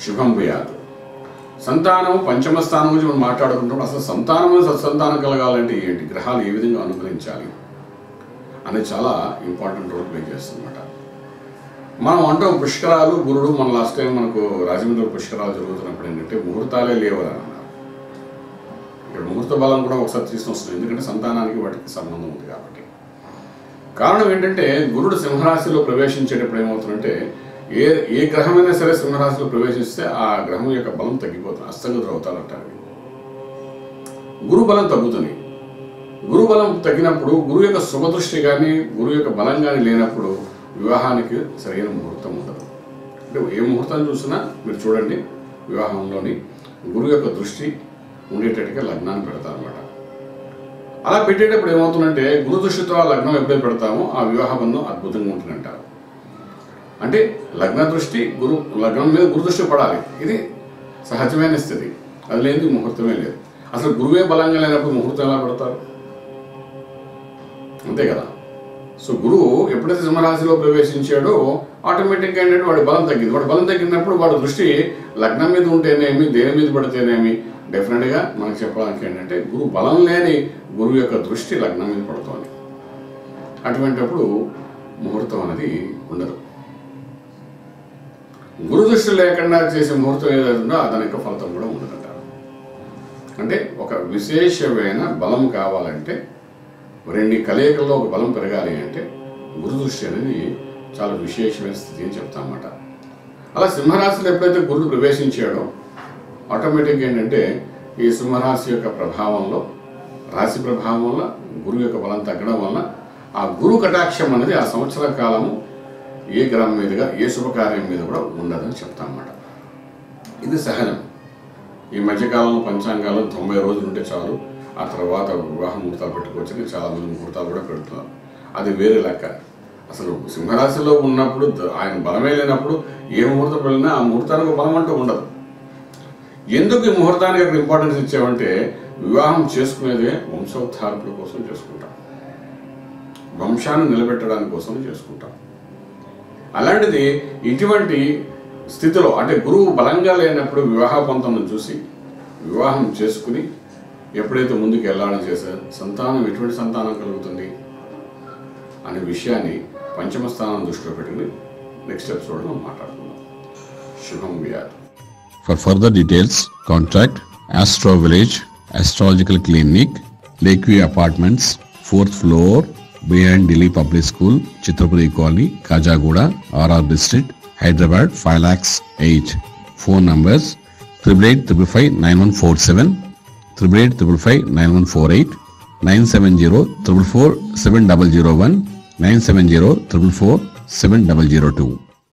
శుభం భూయాత్. సంతానం పంచమ స్థానం గురించి మనం మాట్లాడుకుంటున్నప్పుడు అసలు సంతానము సత్సంతానం కలగాలంటే ఏంటి, గ్రహాలు ఏ విధంగా అనుగ్రహించాలి అనేది చాలా ఇంపార్టెంట్ రోల్ ప్లే చేస్తుందన్నమాట. మనం అంటాం పుష్కరాలు గురుడు, మన లాస్ట్ టైం మనకు రాజమండ్రి పుష్కరాలు జరుగుతున్నప్పుడు ఏంటంటే ముహూర్తాలే లేవని అన్నారు. ఇక్కడ ముహూర్త బలం కూడా ఒకసారి తీసుకొస్తుంది, ఎందుకంటే సంతానానికి వాటికి సంబంధం ఉంది కాబట్టి. కారణం ఏంటంటే గురుడు సింహరాశిలో ప్రవేశించేటప్పుడు ఏమవుతుందంటే ఏ గ్రహమైనా సరే సింహరాశిలో ప్రవేశిస్తే ఆ గ్రహం యొక్క బలం తగ్గిపోతుంది, అస్తంగతులు అవుతారంటారు. గురు బలం తగ్గుతుంది. గురు బలం తగ్గినప్పుడు గురువు యొక్క శుభదృష్టి కానీ గురువు యొక్క బలం కానీ లేనప్పుడు వివాహానికి సరైన ముహూర్తం ఉండదు. అంటే ఏ ముహూర్తం చూసినా మీరు చూడండి, వివాహంలోని గురువు యొక్క దృష్టి ఉండేటట్టుగా లగ్నాన్ని పెడతారన్నమాట. అలా పెట్టేటప్పుడు ఏమవుతుందంటే గురు దృష్టితో ఆ లగ్నం ఎప్పుడైతే పెడతామో ఆ వివాహ బంధం అద్భుతంగా ఉంటుందంటారు. అంటే లగ్న దృష్టి లగ్నం మీద గురు దృష్టి పడాలి, ఇది సహజమైన స్థితి. అది లేని ముహూర్తమే లేదు. అసలు గురువే బలంగా లేనప్పుడు ముహూర్తం ఎలా పెడతారు, అంతే కదా. సో గురువు ఎప్పుడైతే సింహరాశిలో ప్రవేశించాడో ఆటోమేటిక్గా ఏంటంటే వాడి బలం తగ్గింది. వాడి బలం తగ్గినప్పుడు వాడి దృష్టి లగ్నం మీద ఉంటేనేమి దేని మీద పడితేనేమి డెఫినెట్గా మనకు చెప్పడానికి ఏంటంటే గురువు బలం లేని గురువు యొక్క దృష్టి లగ్నం మీద పడుతోంది. అటువంటిప్పుడు ముహూర్తం అనేది ఉండదు. గురు దృష్టి లేకుండా చేసే ముహూర్తం ఏదైతుందో దాని యొక్క ఫలితం కూడా ఉండదంటారు. అంటే ఒక విశేషమైన బలం కావాలంటే రెండు కలయికల్లో ఒక బలం పెరగాలి అంటే గురు దృష్టి అనేది చాలా విశేషమైన స్థితి అని చెప్తామన్నమాట. అలా సింహరాశిలో ఎప్పుడైతే గురుడు ప్రవేశించాడో ఆటోమేటిక్గా ఏంటంటే ఈ సింహరాశి యొక్క ప్రభావంలో, రాశి ప్రభావంలో గురువు యొక్క బలం తగ్గడం వలన ఆ గురు కటాక్షం అనేది ఆ సంవత్సర కాలము ఏ గ్రహం మీదుగా ఏ శుభకార్యం మీద కూడా ఉండదని చెప్తామన్నమాట. ఇది సహజం. ఈ మధ్యకాలంలో పంచాంగాలు 90 రోజులు ఉంటే చాలు, ఆ తర్వాత వివాహ ముహూర్తాలు పెట్టుకోవచ్చని చాలామంది ముహూర్తాలు కూడా పెడుతున్నారు. అది వేరే లెక్క. అసలు సింహరాశిలో ఉన్నప్పుడు ఆయన బలమే లేనప్పుడు ఏ ముహూర్తం వెళ్ళినా ఆ ముహూర్తానికి బలం అంటూ ఉండదు. ఎందుకు ఈ ముహూర్తానికి అక్కడ ఇంపార్టెన్స్ ఇచ్చామంటే వివాహం చేసుకునేదే వంశోద్ధారకుల కోసం చేసుకుంటాం, వంశాన్ని నిలబెట్టడానికి కోసం చేసుకుంటాం. అలాంటిది ఇటువంటి స్థితిలో అంటే గురువు బలంగా లేనప్పుడు వివాహ పంతం చూసి వివాహం చేసుకుని ఎప్పుడైతే ముందుకు వెళ్ళాలని చేసే సంతానం ఎటువంటి సంతానం కలుగుతుంది అనే విషయాన్ని పంచమ స్థానం దృష్టిలో పెట్టుకుని నెక్స్ట్ ఎపిసోడ్లో మాట్లాడుకుందాం. శుభం భూయాత్. For further details, contact Astro Village Astrological Clinic, Lakeview Apartments, 4th floor, behind Delhi Public School, Chitrapuri Colony, Kajagoda, RR District, Hyderabad, 5,08,000. Phone numbers 88559147, 88559148, 970444701, 97044470002.